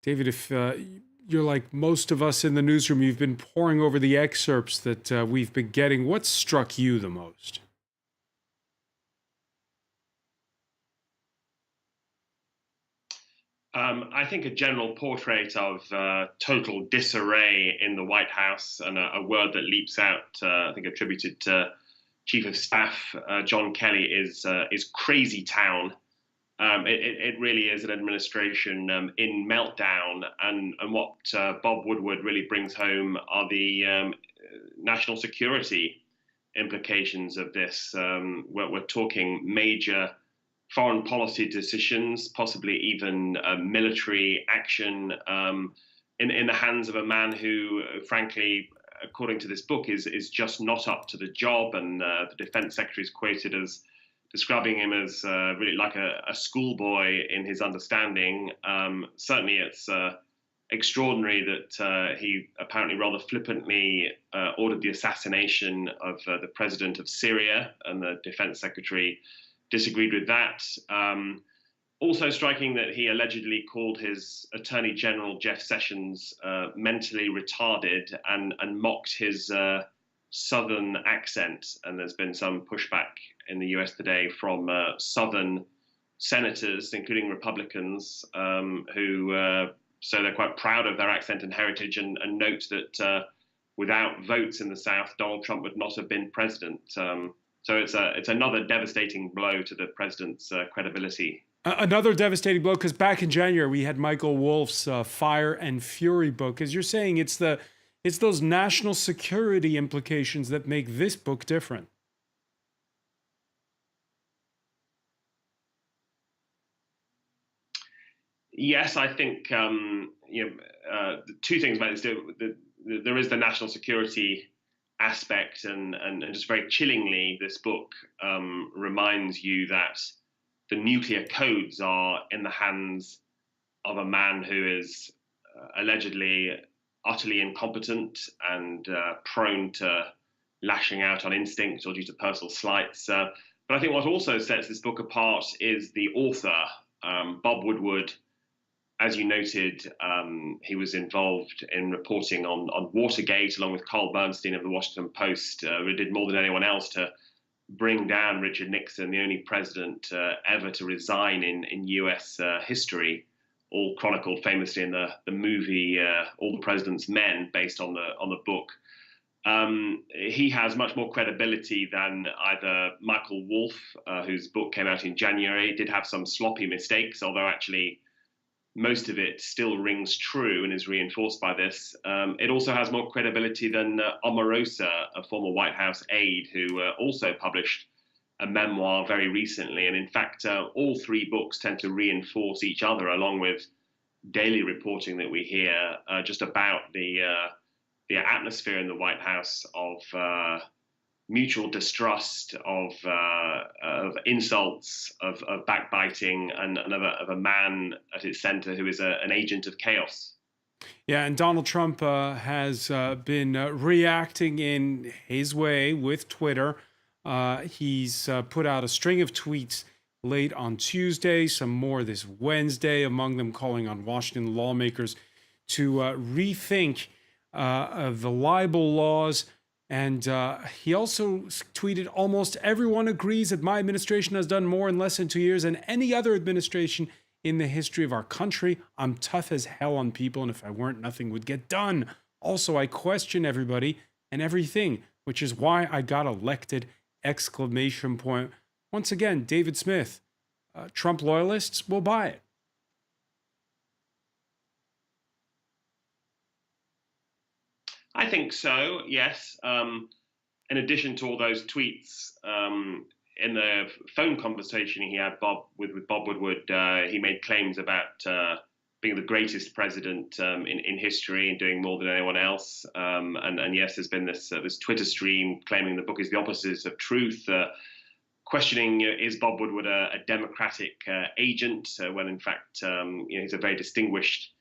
David, if you're like most of us in the newsroom, you've been poring over the excerpts that we've been getting. What struck you the most? I think a general portrait of total disarray in the White House, and a word that leaps out, I think attributed to Chief of Staff John Kelly, is crazy town. It really is an administration in meltdown, and what Bob Woodward really brings home are the national security implications of this. We're talking major foreign policy decisions, possibly even military action, in the hands of a man who, frankly, according to this book, is just not up to the job. And the defense secretary is quoted as describing him as really like a schoolboy in his understanding. Certainly, it's extraordinary that he apparently rather flippantly ordered the assassination of the president of Syria, and the defense secretary disagreed with that. Also striking that he allegedly called his Attorney General Jeff Sessions mentally retarded, and mocked his Southern accent. And there's been some pushback in the US today from Southern senators, including Republicans, who so they're quite proud of their accent and heritage, and note that without votes in the South, Donald Trump would not have been president. So it's another devastating blow to the president's credibility. Another devastating blow, because back in January we had Michael Wolff's Fire and Fury book. As you're saying, it's those national security implications that make this book different. Yes, I think the two things about this. There is the national security aspect, and just very chillingly, this book reminds you that the nuclear codes are in the hands of a man who is allegedly utterly incompetent and prone to lashing out on instinct or due to personal slights. But I think what also sets this book apart is the author, Bob Woodward. As you noted, he was involved in reporting on Watergate, along with Carl Bernstein of the Washington Post, who did more than anyone else to bring down Richard Nixon, the only president ever to resign in US history, all chronicled famously in the movie All the President's Men, based on the book. He has much more credibility than either Michael Wolff, whose book came out in January, did have some sloppy mistakes, although actually most of it still rings true and is reinforced by this. It also has more credibility than Omarosa, a former White House aide, who also published a memoir very recently. And in fact, all three books tend to reinforce each other, along with daily reporting that we hear just about the atmosphere in the White House of mutual distrust, of insults, of backbiting, and of a man at its center who is an agent of chaos. Yeah, and Donald Trump has been reacting in his way with Twitter. He's put out a string of tweets late on Tuesday, some more this Wednesday, among them calling on Washington lawmakers to rethink the libel laws. And he also tweeted, almost everyone agrees that my administration has done more in less than 2 years than any other administration in the history of our country. I'm tough as hell on people, and if I weren't, nothing would get done. Also, I question everybody and everything, which is why I got elected! Exclamation point. Once again, David Smith, Trump loyalists will buy it. I think so, yes. In addition to all those tweets, in the phone conversation he had with Bob Woodward, he made claims about being the greatest president in history and doing more than anyone else. And yes, there's been this Twitter stream claiming the book is the opposite of truth, questioning is Bob Woodward a Democratic agent, when in fact he's a very distinguished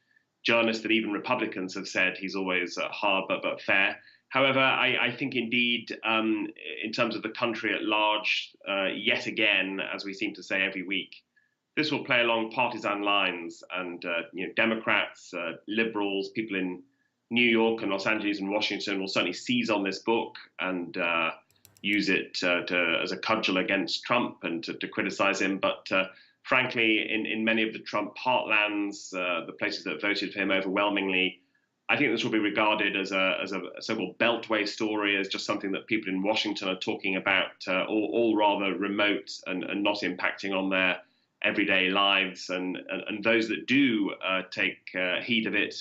journalist that even Republicans have said he's always hard but fair. However, I think indeed, in terms of the country at large, yet again, as we seem to say every week, this will play along partisan lines, and Democrats, liberals, people in New York and Los Angeles and Washington will certainly seize on this book and use it as a cudgel against Trump and to criticize him. But frankly, in many of the Trump heartlands, the places that voted for him overwhelmingly, I think this will be regarded as a so-called Beltway story, as just something that people in Washington are talking about, all rather remote and not impacting on their everyday lives. And those that do take heed of it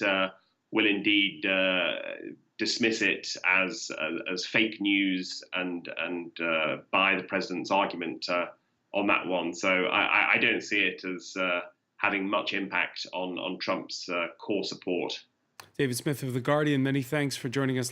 will indeed dismiss it as fake news and buy the president's argument on that one. So I don't see it as having much impact on Trump's core support. David Smith of The Guardian, many thanks for joining us.